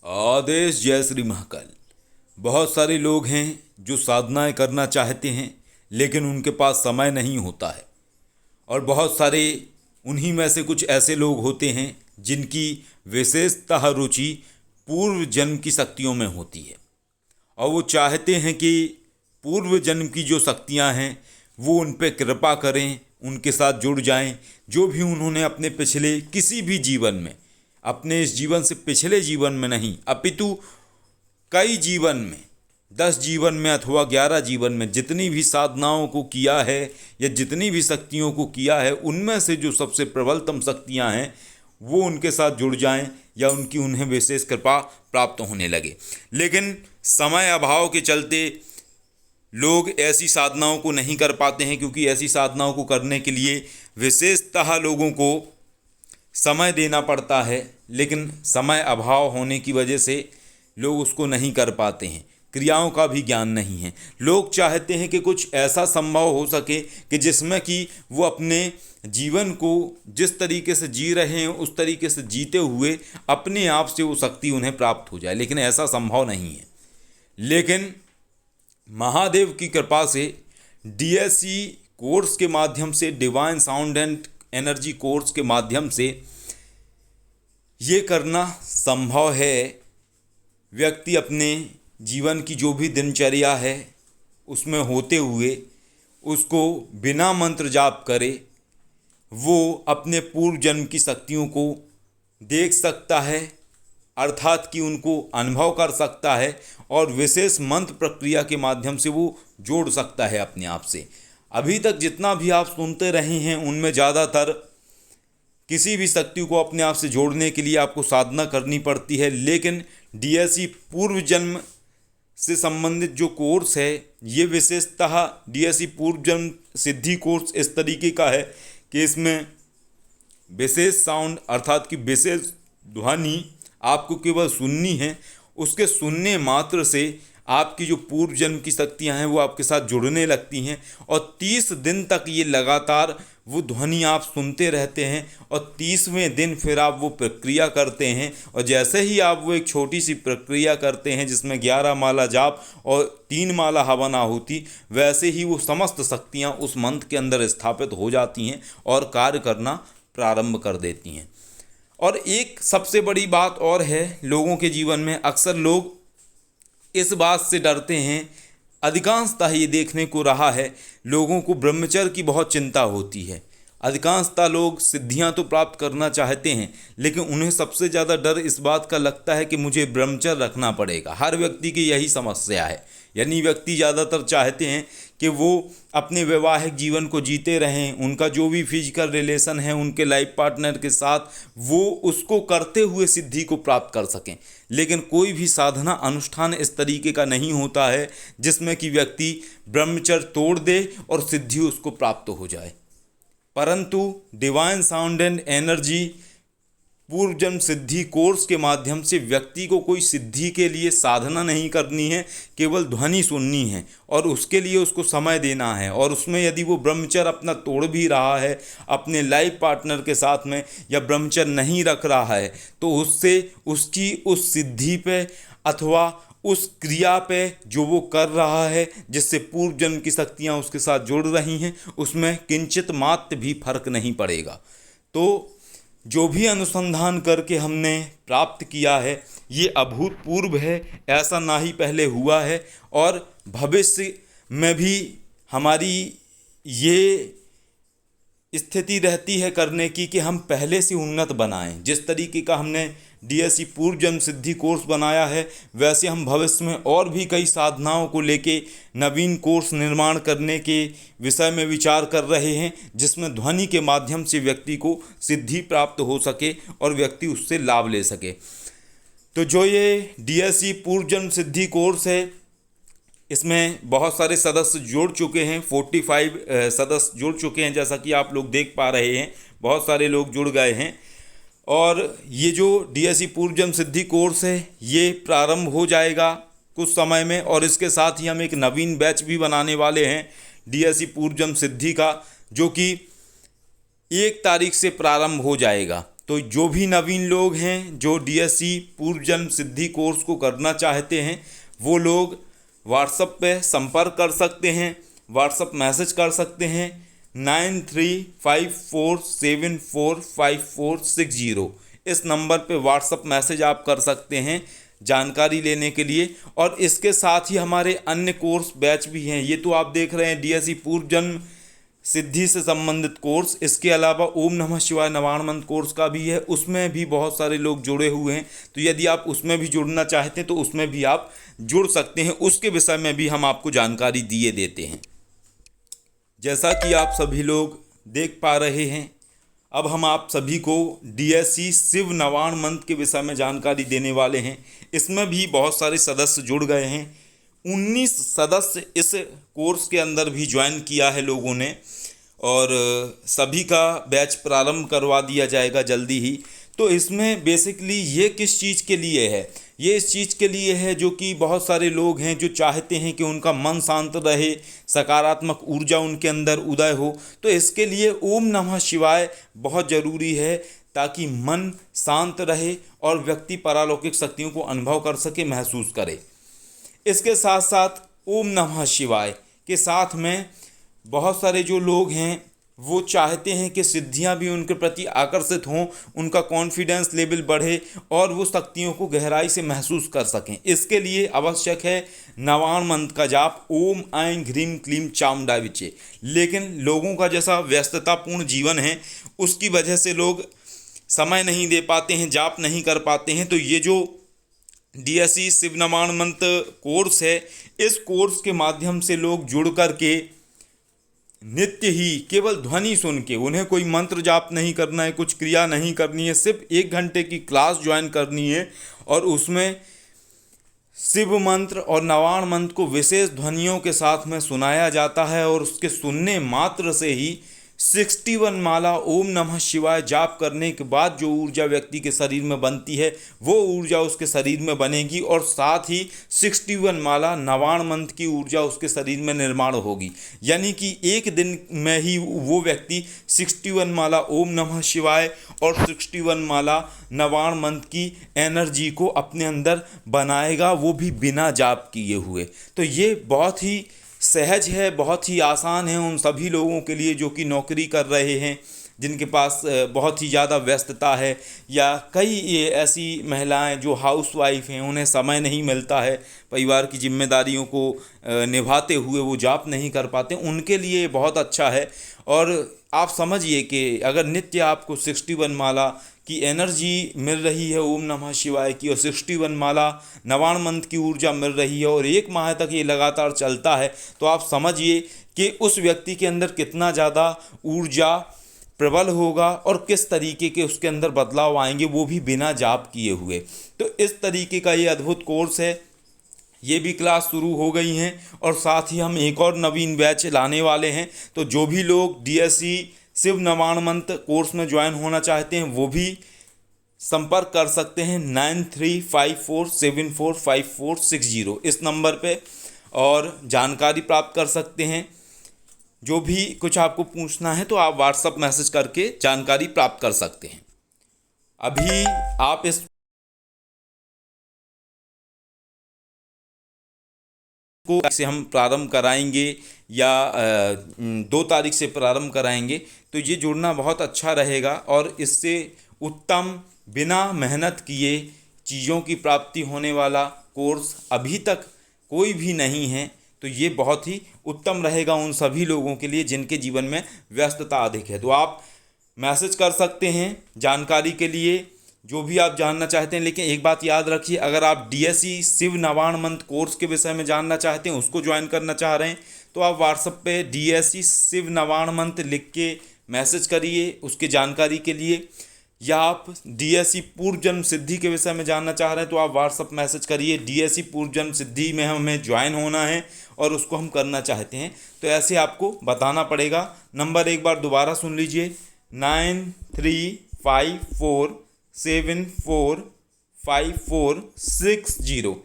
आदेश जय श्री महाकाल। बहुत सारे लोग हैं जो साधनाएं करना चाहते हैं लेकिन उनके पास समय नहीं होता है। और बहुत सारे उन्हीं में से कुछ ऐसे लोग होते हैं जिनकी विशेषतः रुचि पूर्व जन्म की शक्तियों में होती है और वो चाहते हैं कि पूर्व जन्म की जो शक्तियां हैं वो उन पर कृपा करें, उनके साथ जुड़ जाएं। जो भी उन्होंने अपने पिछले किसी भी जीवन में, अपने इस जीवन से पिछले जीवन में नहीं अपितु कई जीवन में, 10 जीवन में अथवा 11 जीवन में जितनी भी साधनाओं को किया है या जितनी भी शक्तियों को किया है, उनमें से जो सबसे प्रबलतम शक्तियां हैं वो उनके साथ जुड़ जाएं या उनकी उन्हें विशेष कृपा प्राप्त होने लगे। लेकिन समय अभाव के चलते लोग ऐसी साधनाओं को नहीं कर पाते हैं, क्योंकि ऐसी साधनाओं को करने के लिए विशेषतः लोगों को समय देना पड़ता है। लेकिन समय अभाव होने की वजह से लोग उसको नहीं कर पाते हैं, क्रियाओं का भी ज्ञान नहीं है। लोग चाहते हैं कि कुछ ऐसा संभव हो सके कि जिसमें कि वो अपने जीवन को जिस तरीके से जी रहे हैं उस तरीके से जीते हुए अपने आप से वो शक्ति उन्हें प्राप्त हो जाए, लेकिन ऐसा संभव नहीं है। लेकिन महादेव की कृपा से डीएससी कोर्स के माध्यम से, divine sound and energy course के माध्यम से ये करना संभव है। व्यक्ति अपने जीवन की जो भी दिनचर्या है उसमें होते हुए उसको बिना मंत्र जाप करे वो अपने पूर्व जन्म की शक्तियों को देख सकता है, अर्थात कि उनको अनुभव कर सकता है और विशेष मंत्र प्रक्रिया के माध्यम से वो जोड़ सकता है अपने आप से। अभी तक जितना भी आप सुनते रहे हैं उनमें ज़्यादातर किसी भी शक्ति को अपने आप से जोड़ने के लिए आपको साधना करनी पड़ती है। लेकिन डीएससी पूर्व जन्म से संबंधित जो कोर्स है, ये विशेषतः डीएससी पूर्व जन्म सिद्धि कोर्स इस तरीके का है कि इसमें विशेष साउंड अर्थात कि विशेष ध्वनि आपको केवल सुननी है। उसके सुनने मात्र से आपकी जो पूर्व जन्म की शक्तियां हैं वो आपके साथ जुड़ने लगती हैं और 30 दिन तक ये लगातार वो ध्वनि आप सुनते रहते हैं और 30वें दिन फिर आप वो प्रक्रिया करते हैं। और जैसे ही आप वो एक छोटी सी प्रक्रिया करते हैं जिसमें 11 माला जाप और 3 माला हवन आहुति, वैसे ही वो समस्त शक्तियाँ उस मंत्र के अंदर स्थापित हो जाती हैं और कार्य करना प्रारंभ कर देती हैं। और एक सबसे बड़ी बात और है, लोगों के जीवन में अक्सर लोग इस बात से डरते हैं, अधिकांशतः ये देखने को रहा है, लोगों को ब्रह्मचर्य की बहुत चिंता होती है। अधिकांशतः लोग सिद्धियां तो प्राप्त करना चाहते हैं लेकिन उन्हें सबसे ज़्यादा डर इस बात का लगता है कि मुझे ब्रह्मचर्य रखना पड़ेगा। हर व्यक्ति की यही समस्या है, यानी व्यक्ति ज़्यादातर चाहते हैं कि वो अपने वैवाहिक जीवन को जीते रहें, उनका जो भी फिजिकल रिलेशन है उनके लाइफ पार्टनर के साथ वो उसको करते हुए सिद्धि को प्राप्त कर सकें। लेकिन कोई भी साधना अनुष्ठान इस तरीके का नहीं होता है जिसमें कि व्यक्ति ब्रह्मचर्य तोड़ दे और सिद्धि उसको प्राप्त हो जाए। परंतु डिवाइन साउंड एंड एनर्जी पूर्व जन्म सिद्धि कोर्स के माध्यम से व्यक्ति को कोई सिद्धि के लिए साधना नहीं करनी है, केवल ध्वनि सुननी है और उसके लिए उसको समय देना है। और उसमें यदि वो ब्रह्मचर्य अपना तोड़ भी रहा है अपने लाइफ पार्टनर के साथ में या ब्रह्मचर्य नहीं रख रहा है तो उससे उसकी उस सिद्धि पे अथवा उस क्रिया पे जो वो कर रहा है जिससे पूर्व जन्म की शक्तियाँ उसके साथ जुड़ रही हैं उसमें किंचित मात्र भी फर्क नहीं पड़ेगा। तो जो भी अनुसंधान करके हमने प्राप्त किया है ये अभूतपूर्व है, ऐसा ना ही पहले हुआ है और भविष्य में भी हमारी ये स्थिति रहती है करने की कि हम पहले से उन्नत बनाएं। जिस तरीके का हमने डीएससी पूर्व जन्म सिद्धि कोर्स बनाया है वैसे हम भविष्य में और भी कई साधनाओं को लेके नवीन कोर्स निर्माण करने के विषय में विचार कर रहे हैं जिसमें ध्वनि के माध्यम से व्यक्ति को सिद्धि प्राप्त हो सके और व्यक्ति उससे लाभ ले सके। तो जो ये डीएससी पूर्व जन्म सिद्धि कोर्स है इसमें बहुत सारे सदस्य जुड़ चुके हैं, 45 सदस्य जुड़ चुके हैं जैसा कि आप लोग देख पा रहे हैं, बहुत सारे लोग जुड़ गए हैं। और ये जो डीएससी पूर्व जन्म सिद्धि कोर्स है ये प्रारंभ हो जाएगा कुछ समय में और इसके साथ ही हम एक नवीन बैच भी बनाने वाले हैं डीएससी पूर्व जन्म सिद्धि का, जो कि 1 तारीख से प्रारंभ हो जाएगा। तो जो भी नवीन लोग हैं जो डीएससी पूर्व जन्म सिद्धि कोर्स को करना चाहते हैं वो लोग व्हाट्सएप पे संपर्क कर सकते हैं, व्हाट्सएप मैसेज कर सकते हैं 9354745460। इस नंबर पे व्हाट्सएप मैसेज आप कर सकते हैं जानकारी लेने के लिए। और इसके साथ ही हमारे अन्य कोर्स बैच भी हैं। ये तो आप देख रहे हैं डीएससी पूर्व जन्म सिद्धि से संबंधित कोर्स। इसके अलावा ओम नमः शिवाय नवाण मंत्र कोर्स का भी है, उसमें भी बहुत सारे लोग जुड़े हुए हैं। तो यदि आप उसमें भी जुड़ना चाहते हैं तो उसमें भी आप जुड़ सकते हैं। उसके विषय में भी हम आपको जानकारी दिए देते हैं। जैसा कि आप सभी लोग देख पा रहे हैं, अब हम आप सभी को डीएससी शिव नवाण मंत्र के विषय में जानकारी देने वाले हैं। इसमें भी बहुत सारे सदस्य जुड़ गए हैं। 19 सदस्य इस कोर्स के अंदर भी ज्वाइन किया है लोगों ने, और सभी का बैच प्रारंभ करवा दिया जाएगा जल्दी ही। तो इसमें बेसिकली ये किस चीज़ के लिए है? ये इस चीज़ के लिए है जो कि बहुत सारे लोग हैं जो चाहते हैं कि उनका मन शांत रहे, सकारात्मक ऊर्जा उनके अंदर उदय हो। तो इसके लिए ओम नमः शिवाय बहुत ज़रूरी है, ताकि मन शांत रहे और व्यक्ति पारलौकिक शक्तियों को अनुभव कर सके, महसूस करे। इसके साथ साथ ओम नमः शिवाय के साथ में बहुत सारे जो लोग हैं वो चाहते हैं कि सिद्धियां भी उनके प्रति आकर्षित हों, उनका कॉन्फिडेंस लेवल बढ़े और वो शक्तियों को गहराई से महसूस कर सकें। इसके लिए आवश्यक है नवाण मंत्र का जाप ओम ऐं ह्रीं क्लीं चामुंडाय विचे। लेकिन लोगों का जैसा व्यस्ततापूर्ण जीवन है उसकी वजह से लोग समय नहीं दे पाते हैं, जाप नहीं कर पाते हैं। तो ये जो डीएससी शिव नवाण मंत्र कोर्स है, इस कोर्स के माध्यम से लोग जुड़ कर के नित्य ही केवल ध्वनि सुन के, उन्हें कोई मंत्र जाप नहीं करना है, कुछ क्रिया नहीं करनी है, सिर्फ 1 घंटे की क्लास ज्वाइन करनी है। और उसमें शिव मंत्र और नवाण मंत्र को विशेष ध्वनियों के साथ में सुनाया जाता है, और उसके सुनने मात्र से ही 61 माला ओम नमः शिवाय जाप करने के बाद जो ऊर्जा व्यक्ति के शरीर में बनती है वो ऊर्जा उसके शरीर में बनेगी, और साथ ही 61 माला नवाण मंत्र की ऊर्जा उसके शरीर में निर्माण होगी। यानी कि एक दिन में ही वो व्यक्ति 61 माला ओम नमः शिवाय और 61 माला नवाण मंत्र की एनर्जी को अपने अंदर बनाएगा, वो भी बिना जाप किए हुए। तो ये बहुत ही सहज है, बहुत ही आसान है उन सभी लोगों के लिए जो कि नौकरी कर रहे हैं, जिनके पास बहुत ही ज़्यादा व्यस्तता है, या कई ऐसी महिलाएं जो हाउसवाइफ हैं, उन्हें समय नहीं मिलता है, परिवार की जिम्मेदारियों को निभाते हुए वो जाप नहीं कर पाते, उनके लिए बहुत अच्छा है। और आप समझिए कि अगर नित्य आपको 61 माला की एनर्जी मिल रही है ओम नमः शिवाय की, और 61 माला नवाण मंत्र की ऊर्जा मिल रही है, और 1 माह तक ये लगातार चलता है, तो आप समझिए कि उस व्यक्ति के अंदर कितना ज़्यादा ऊर्जा प्रबल होगा और किस तरीके के उसके अंदर बदलाव आएंगे, वो भी बिना जाप किए हुए। तो इस तरीके का ये अद्भुत कोर्स है। ये भी क्लास शुरू हो गई हैं, और साथ ही हम एक और नवीन बैच लाने वाले हैं। तो जो भी लोग डीएससी शिव नवाण मंत्र कोर्स में ज्वाइन होना चाहते हैं वो भी संपर्क कर सकते हैं 9354745460 इस नंबर पे, और जानकारी प्राप्त कर सकते हैं। जो भी कुछ आपको पूछना है तो आप व्हाट्सएप मैसेज करके जानकारी प्राप्त कर सकते हैं। अभी आप इस को से हम प्रारंभ कराएंगे या 2 तारीख से प्रारंभ कराएंगे, तो ये जुड़ना बहुत अच्छा रहेगा। और इससे उत्तम बिना मेहनत किए चीज़ों की प्राप्ति होने वाला कोर्स अभी तक कोई भी नहीं है। तो ये बहुत ही उत्तम रहेगा उन सभी लोगों के लिए जिनके जीवन में व्यस्तता अधिक है। तो आप मैसेज कर सकते हैं जानकारी के लिए जो भी आप जानना चाहते हैं। लेकिन एक बात याद रखिए, अगर आप डीएससी शिव नवाण मंत्र कोर्स के विषय में जानना चाहते हैं, उसको ज्वाइन करना चाह रहे हैं, तो आप व्हाट्सएप पे डीएससी शिव नवाण मंत्र लिख के मैसेज करिए उसके जानकारी के लिए। या आप डीएससी पूर्व जन्म सिद्धि के विषय में जानना चाह रहे हैं तो आप व्हाट्सएप मैसेज करिए डीएससी पूर्व जन्म सिद्धि में हमें ज्वाइन होना है और उसको हम करना चाहते हैं। तो ऐसे आपको बताना पड़ेगा। नंबर एक बार दोबारा सुन लीजिए 9354745460।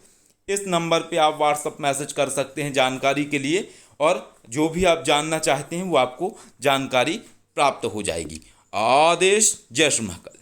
इस नंबर पे आप व्हाट्सएप मैसेज कर सकते हैं जानकारी के लिए, और जो भी आप जानना चाहते हैं वो आपको जानकारी प्राप्त हो जाएगी। आदेश। जय श्री महाकाल।